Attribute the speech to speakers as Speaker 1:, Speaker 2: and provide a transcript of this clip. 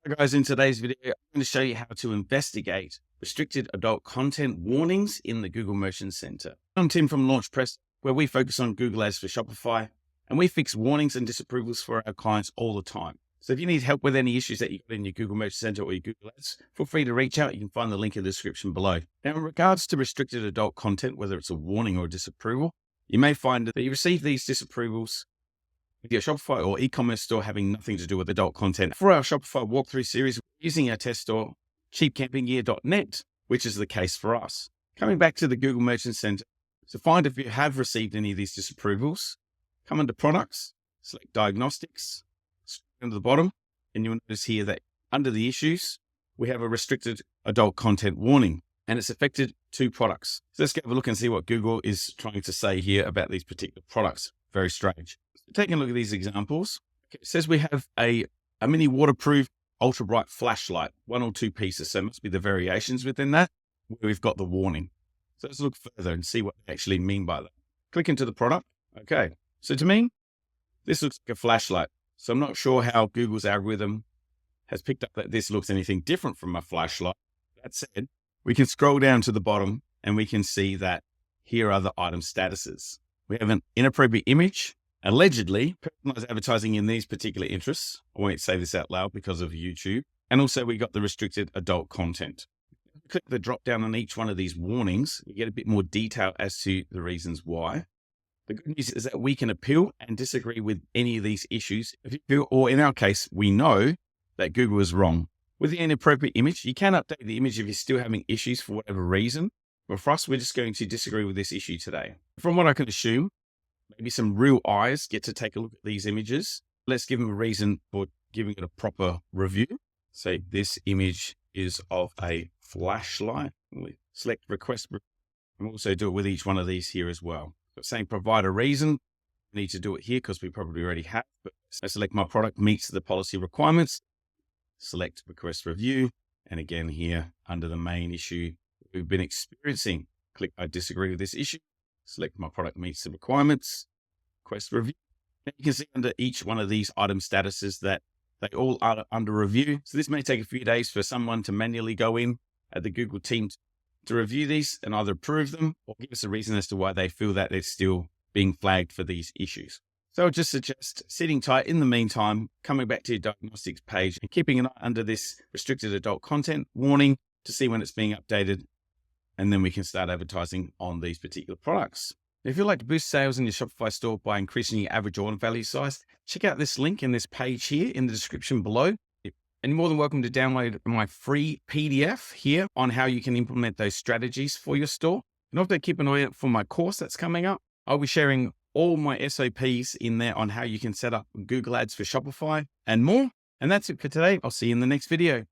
Speaker 1: Hi guys, in today's video, I'm going to show you how to investigate restricted adult content warnings in the Google Merchant Center. I'm Tim from Launchpresso, where we focus on Google Ads for Shopify, and we fix warnings and disapprovals for our clients all the time. So if you need help with any issues that you got in your Google Merchant Center or your Google Ads, feel free to reach out. You can find the link in the description below. Now, in regards to restricted adult content, whether it's a warning or a disapproval, you may find that you receive these disapprovals with your Shopify or e-commerce store having nothing to do with adult content. For our Shopify walkthrough series, we're using our test store, cheapcampinggear.net, which is the case for us. Coming back to the Google Merchant Center, to find if you have received any of these disapprovals, come under Products, select Diagnostics, scroll down to the bottom, and you'll notice here that under the issues, we have a restricted adult content warning, and it's affected 2 products. So let's have a look and see what Google is trying to say here about these particular products. Very strange. Taking a look at these examples, it says we have a mini waterproof ultra bright flashlight, 1 or 2 pieces. So it must be the variations within that where we've got the warning. So let's look further and see what they actually mean by that. Click into the product. Okay. So to me, this looks like a flashlight. So I'm not sure how Google's algorithm has picked up that this looks anything different from a flashlight. That said, we can scroll down to the bottom and we can see that here are the item statuses. We have an inappropriate image. Allegedly, personalized advertising in these particular interests. I won't say this out loud because of YouTube. And also we got the restricted adult content. Click the drop down on each one of these warnings. You get a bit more detail as to the reasons why. The good news is that we can appeal and disagree with any of these issues. Or in our case, we know that Google is wrong. With the inappropriate image, you can update the image if you're still having issues for whatever reason. But for us, we're just going to disagree with this issue today. From what I can assume, maybe some real eyes get to take a look at these images. Let's give them a reason for giving it a proper review. Say this image is of a flashlight. We select request and also do it with each one of these here as well. But saying provide a reason, we need to do it here because we probably already have. But I select my product meets the policy requirements. Select request review. And again here under the main issue we've been experiencing, click I disagree with this issue. Select my product meets the requirements, request review. And you can see under each one of these item statuses that they all are under review. So this may take a few days for someone to manually go in at the Google team to review these and either approve them or give us a reason as to why they feel that they're still being flagged for these issues. So I would just suggest sitting tight in the meantime, coming back to your diagnostics page and keeping an eye under this restricted adult content warning to see when it's being updated. And then we can start advertising on these particular products. If you'd like to boost sales in your Shopify store by increasing your average order value size, check out this link in this page here in the description below. And you're more than welcome to download my free PDF here on how you can implement those strategies for your store. And also keep an eye out for my course that's coming up. I'll be sharing all my SOPs in there on how you can set up Google Ads for Shopify and more. And that's it for today. I'll see you in the next video.